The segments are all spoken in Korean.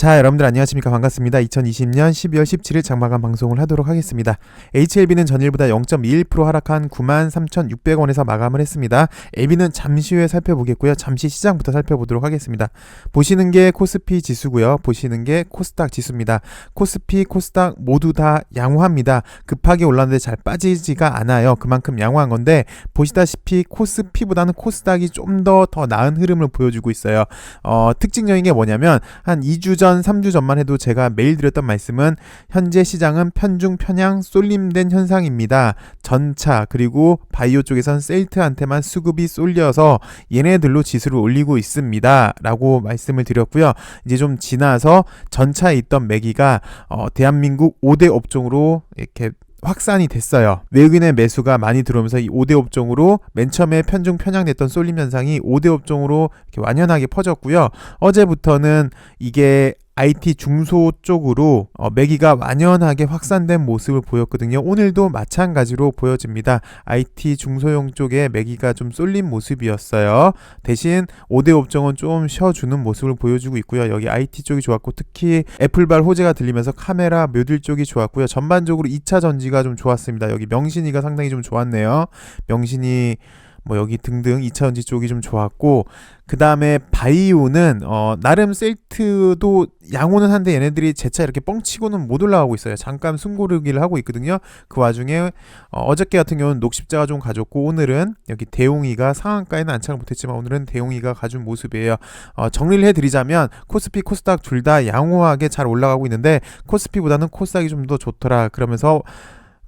자, 여러분들 안녕하십니까? 반갑습니다. 2020년 12월 17일 장마감 방송을 하도록 하겠습니다. HLB는 전일보다 0.21% 하락한 93,600원에서 마감을 했습니다. LB는 잠시 후에 살펴보겠고요. 잠시 시장부터 살펴보도록 하겠습니다. 보시는 게 코스피 지수고요. 보시는 게 코스닥 지수입니다. 코스피, 코스닥 모두 다 양호합니다. 급하게 올랐는데 잘 빠지지가 않아요. 그만큼 양호한 건데 보시다시피 코스피보다는 코스닥이 좀 더 나은 흐름을 보여주고 있어요. 특징적인 게 뭐냐면 한 2주 전 3주 전만 해도 제가 매일 드렸던 말씀은 현재 시장은 편중 편향 쏠림된 현상입니다. 전차 그리고 바이오 쪽에선 셀트한테만 수급이 쏠려서 얘네들로 지수를 올리고 있습니다 라고 말씀을 드렸고요. 이제 좀 지나서 전차에 있던 매기가 대한민국 5대 업종으로 이렇게 확산이 됐어요. 외국인의 매수가 많이 들어오면서 이 5대 업종으로 맨 처음에 편중 편향됐던 쏠림 현상이 5대 업종으로 이렇게 완연하게 퍼졌고요. 어제부터는 이게 IT 중소 쪽으로 매기가 완연하게 확산된 모습을 보였거든요. 오늘도 마찬가지로 보여집니다. IT 중소형 쪽에 매기가 좀 쏠린 모습이었어요. 대신 5대 업종은 좀 쉬어주는 모습을 보여주고 있고요. 여기 IT 쪽이 좋았고 특히 애플발 호재가 들리면서 카메라 모듈 쪽이 좋았고요. 전반적으로 2차 전지가 좀 좋았습니다. 여기 명신이가 상당히 좀 좋았네요. 명신이 여기 등등 2차전지 쪽이 좀 좋았고 그 다음에 바이오는 나름 셀트도 양호는 한데 얘네들이 재차 이렇게 뻥치고는 못 올라가고 있어요. 잠깐 숨고르기를 하고 있거든요. 그 와중에 어저께 같은 경우는 녹십자가 좀 가졌고 오늘은 여기 대웅이가 상한가에는 안착을 못했지만 오늘은 대웅이가 가준 모습이에요. 정리를 해드리자면 코스피 코스닥 둘 다 양호하게 잘 올라가고 있는데 코스피보다는 코스닥이 좀 더 좋더라 그러면서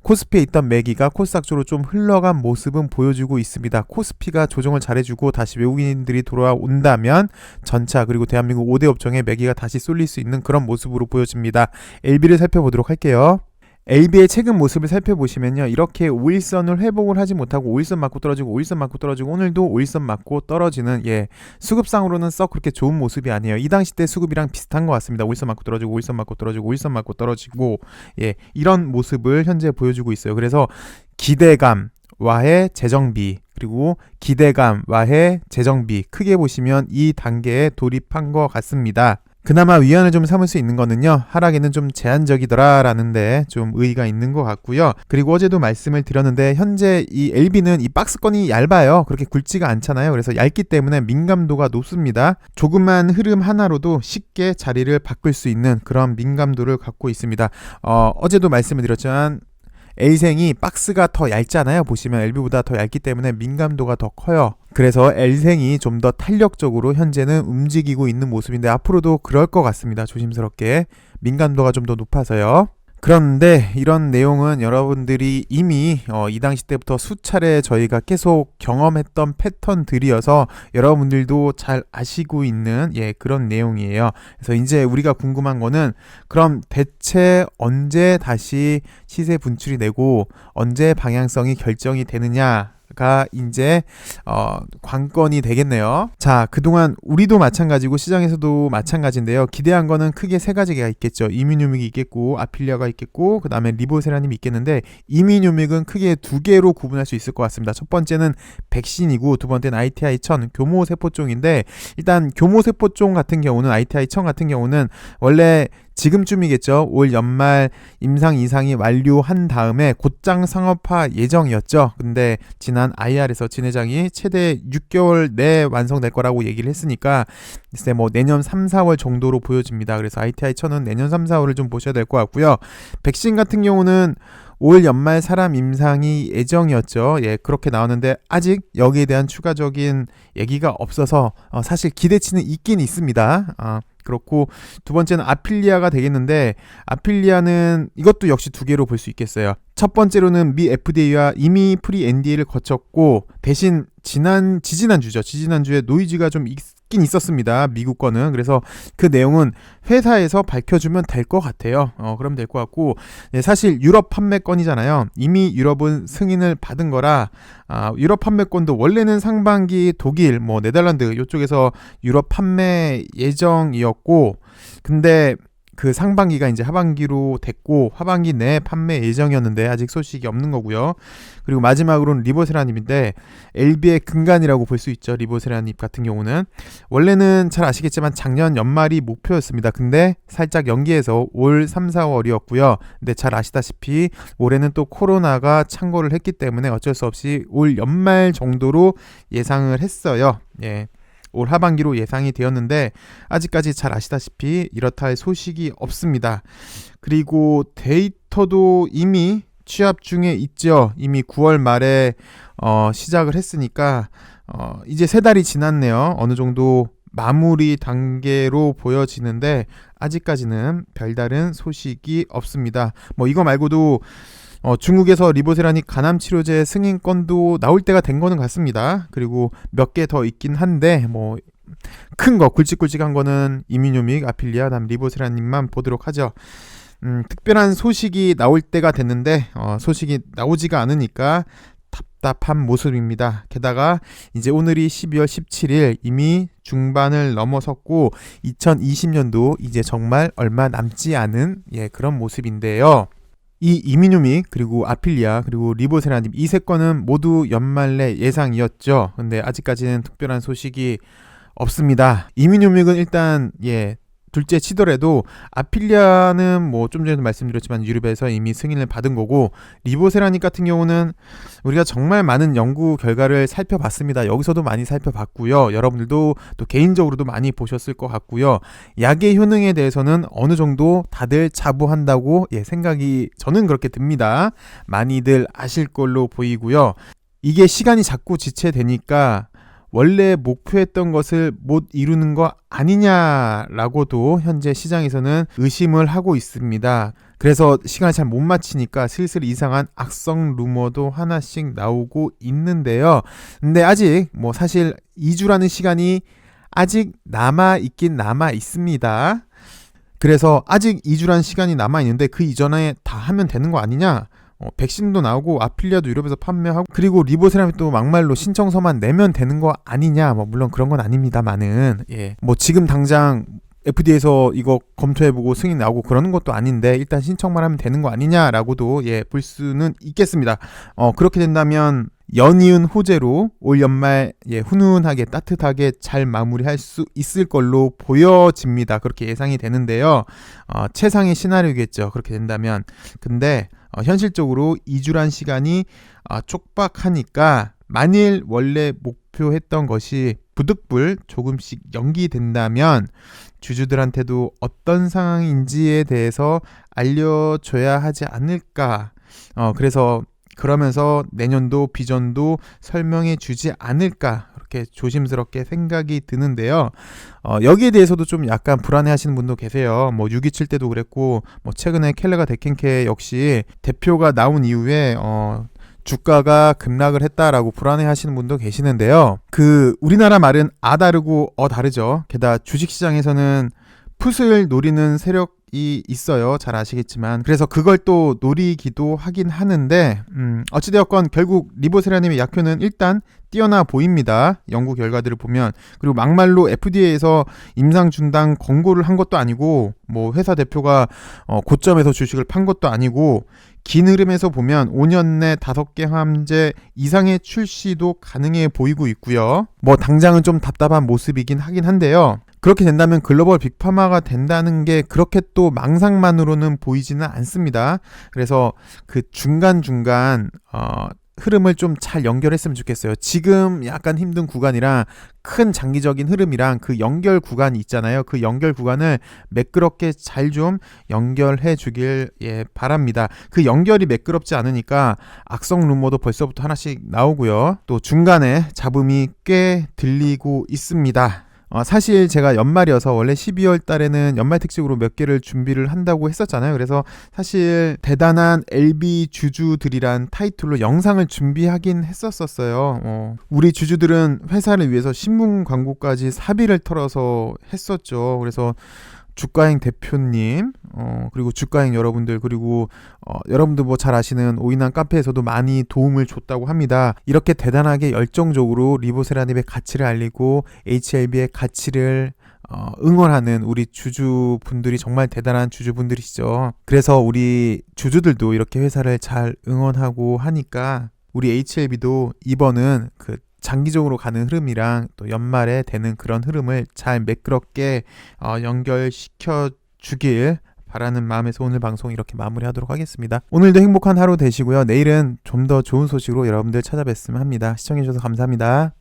코스피에 있던 매기가 코스닥 쪽으로 좀 흘러간 모습은 보여주고 있습니다. 코스피가 조정을 잘해주고 다시 외국인들이 돌아온다면 전차 그리고 대한민국 5대 업종에 매기가 다시 쏠릴 수 있는 그런 모습으로 보여집니다. LB를 살펴보도록 할게요. LB의 최근 모습을 살펴보시면요. 이렇게 5일선을 회복을 하지 못하고 5일선 맞고 떨어지고 5일선 맞고 떨어지고 오늘도 5일선 맞고 떨어지는 수급상으로는 썩 그렇게 좋은 모습이 아니에요. 이 당시 때 수급이랑 비슷한 것 같습니다. 5일선 맞고 떨어지고 5일선 맞고 떨어지고 5일선 맞고 떨어지고 이런 모습을 현재 보여주고 있어요. 그래서 기대감 와해 재정비 그리고 기대감 와해 재정비 크게 보시면 이 단계에 돌입한 것 같습니다. 그나마 위안을 좀 삼을 수 있는 거는요. 하락에는 좀 제한적이더라 라는데 좀 의의가 있는 것 같고요. 그리고 어제도 말씀을 드렸는데 현재 이 LB는 이 박스권이 얇아요. 그렇게 굵지가 않잖아요. 그래서 얇기 때문에 민감도가 높습니다. 조금만 흐름 하나로도 쉽게 자리를 바꿀 수 있는 그런 민감도를 갖고 있습니다. 어제도 말씀을 드렸지만 L생이 박스가 더 얇잖아요. 보시면 LB보다 더 얇기 때문에 민감도가 더 커요. 그래서 L생이 좀 더 탄력적으로 현재는 움직이고 있는 모습인데 앞으로도 그럴 것 같습니다. 조심스럽게 민감도가 좀 더 높아서요. 그런데 이런 내용은 여러분들이 이미 이 당시 때부터 수차례 저희가 계속 경험했던 패턴들이어서 여러분들도 잘 아시고 있는 그런 내용이에요. 그래서 이제 우리가 궁금한 거는 그럼 대체 언제 다시 시세 분출이 되고 언제 방향성이 결정이 되느냐 가 이제 관건이 되겠네요. 자, 그동안 우리도 마찬가지고 시장에서도 마찬가지인데요. 기대한 거는 크게 세 가지가 있겠죠. 이민유믹이 있겠고 아필리아가 있겠고 그 다음에 리보세라님이 있겠는데 이민유믹은 크게 두 개로 구분할 수 있을 것 같습니다. 첫 번째는 백신이고 두 번째는 ITI-1000 교모세포종인데 일단 교모세포종 같은 경우는 ITI-1000 같은 경우는 원래 지금쯤이겠죠. 올 연말 임상 이상이 완료한 다음에 곧장 상업화 예정이었죠. 근데 지난 IR에서 진 회장이 최대 6개월 내에 완성될 거라고 얘기를 했으니까 글쎄 내년 3, 4월 정도로 보여집니다. 그래서 ITI-1000은 내년 3, 4월을 좀 보셔야 될 것 같고요. 백신 같은 경우는 올 연말 사람 임상이 예정이었죠. 그렇게 나오는데 아직 여기에 대한 추가적인 얘기가 없어서 사실 기대치는 있긴 있습니다. 그렇고 두 번째는 아필리아가 되겠는데 아필리아는 이것도 역시 두 개로 볼 수 있겠어요. 첫 번째로는 미 FDA와 이미 프리 NDA를 거쳤고 대신 지지난주에 노이즈가 좀 있긴 있었습니다. 미국 거는. 그래서 그 내용은 회사에서 밝혀주면 될 것 같아요. 그럼 될 것 같고 사실 유럽 판매권이잖아요. 이미 유럽은 승인을 받은 거라 유럽 판매권도 원래는 상반기 독일, 네덜란드 이쪽에서 유럽 판매 예정이었고 근데 그 상반기가 이제 하반기로 됐고 하반기 내 판매 예정이었는데 아직 소식이 없는 거고요. 그리고 마지막으로는 리보세라닙인데 LB의 근간이라고 볼 수 있죠. 리보세라닙 같은 경우는 원래는 잘 아시겠지만 작년 연말이 목표였습니다. 근데 살짝 연기해서 올 3, 4월이었고요. 근데 잘 아시다시피 올해는 또 코로나가 창궐을 했기 때문에 어쩔 수 없이 올 연말 정도로 예상을 했어요. 예. 올 하반기로 예상이 되었는데 아직까지 잘 아시다시피 이렇다 할 소식이 없습니다. 그리고 데이터도 이미 취합 중에 있죠. 이미 9월 말에 시작을 했으니까 이제 3달이 지났네요. 어느 정도 마무리 단계로 보여지는데 아직까지는 별다른 소식이 없습니다. 뭐 이거 말고도 중국에서 리보세라닙 간암 치료제 승인권도 나올 때가 된 거는 같습니다. 그리고 몇 개 더 있긴 한데 뭐 큰 거 굵직굵직한 거는 이뮤노믹, 아필리아, 다음 리보세라닙만 보도록 하죠. 특별한 소식이 나올 때가 됐는데 소식이 나오지가 않으니까 답답한 모습입니다. 게다가 이제 오늘이 12월 17일 이미 중반을 넘어섰고 2020년도 이제 정말 얼마 남지 않은 그런 모습인데요. 이 이뮤노믹 그리고 아필리아 그리고 리보세라닙 이 세 건은 모두 연말 내 예상이었죠. 근데 아직까지는 특별한 소식이 없습니다. 이뮤노믹은 일단 둘째 치더라도 아필리아는 뭐 좀 전에도 말씀드렸지만 유럽에서 이미 승인을 받은 거고 리보세라닙 같은 경우는 우리가 정말 많은 연구 결과를 살펴봤습니다. 여기서도 많이 살펴봤고요. 여러분들도 또 개인적으로도 많이 보셨을 것 같고요. 약의 효능에 대해서는 어느 정도 다들 자부한다고 생각이 저는 그렇게 듭니다. 많이들 아실 걸로 보이고요. 이게 시간이 자꾸 지체되니까 원래 목표했던 것을 못 이루는 거 아니냐라고도 현재 시장에서는 의심을 하고 있습니다. 그래서 시간을 잘 못 맞추니까 슬슬 이상한 악성 루머도 하나씩 나오고 있는데요. 근데 아직 뭐 사실 2주라는 시간이 아직 남아 있긴 남아 있습니다. 그래서 아직 2주라는 시간이 남아 있는데 그 이전에 다 하면 되는 거 아니냐? 백신도 나오고 아필리아도 유럽에서 판매하고 그리고 리보세라닙도 막말로 신청서만 내면 되는 거 아니냐, 뭐 물론 그런 건 아닙니다만은 뭐 지금 당장 FDA에서 이거 검토해보고 승인 나오고 그러는 것도 아닌데 일단 신청만 하면 되는 거 아니냐라고도 볼 수는 있겠습니다. 그렇게 된다면 연이은 호재로 올 연말 훈훈하게 따뜻하게 잘 마무리할 수 있을 걸로 보여집니다. 그렇게 예상이 되는데요. 최상의 시나리오겠죠. 그렇게 된다면. 근데 현실적으로 2주란 시간이 촉박하니까 만일 원래 목표했던 것이 부득불 조금씩 연기된다면 주주들한테도 어떤 상황인지에 대해서 알려줘야 하지 않을까. 그래서 그러면서 내년도 비전도 설명해 주지 않을까 그렇게 조심스럽게 생각이 드는데요. 여기에 대해서도 좀 약간 불안해 하시는 분도 계세요. 뭐 6.27 때도 그랬고 뭐 최근에 켈레가 데켄케 역시 대표가 나온 이후에 주가가 급락을 했다라고 불안해 하시는 분도 계시는데요. 그 우리나라 말은 다르고 다르죠. 게다가 주식시장에서는 풋을 노리는 세력이 있어요. 잘 아시겠지만. 그래서 그걸 또 노리기도 하긴 하는데 어찌되었건 결국 리보세라님의 약효는 일단 뛰어나 보입니다. 연구 결과들을 보면. 그리고 막말로 FDA에서 임상 중단 권고를 한 것도 아니고 뭐 회사 대표가 고점에서 주식을 판 것도 아니고 긴 흐름에서 보면 5년 내 5개 항암제 이상의 출시도 가능해 보이고 있고요. 뭐 당장은 좀 답답한 모습이긴 하긴 한데요. 그렇게 된다면 글로벌 빅파마가 된다는 게 그렇게 또 망상만으로는 보이지는 않습니다. 그래서 그 중간중간 흐름을 좀 잘 연결했으면 좋겠어요. 지금 약간 힘든 구간이랑 큰 장기적인 흐름이랑 그 연결 구간이 있잖아요. 그 연결 구간을 매끄럽게 잘 좀 연결해 주길 바랍니다. 그 연결이 매끄럽지 않으니까 악성 루머도 벌써부터 하나씩 나오고요. 또 중간에 잡음이 꽤 들리고 있습니다. 사실 제가 연말이어서 원래 12월 달에는 연말 특집으로 몇 개를 준비를 한다고 했었잖아요. 그래서 사실 대단한 LB 주주들이란 타이틀로 영상을 준비하긴 했었어요. 우리 주주들은 회사를 위해서 신문 광고까지 사비를 털어서 했었죠. 그래서 주가행 대표님, 그리고 주가행 여러분들, 그리고 여러분들 뭐 잘 아시는 오인환 카페에서도 많이 도움을 줬다고 합니다. 이렇게 대단하게 열정적으로 리보세라닙의 가치를 알리고 HLB의 가치를 응원하는 우리 주주분들이 정말 대단한 주주분들이시죠. 그래서 우리 주주들도 이렇게 회사를 잘 응원하고 하니까 우리 HLB도 이번은 그 장기적으로 가는 흐름이랑 또 연말에 되는 그런 흐름을 잘 매끄럽게 연결시켜 주길 바라는 마음에서 오늘 방송 이렇게 마무리하도록 하겠습니다. 오늘도 행복한 하루 되시고요. 내일은 좀 더 좋은 소식으로 여러분들 찾아뵙으면 합니다. 시청해주셔서 감사합니다.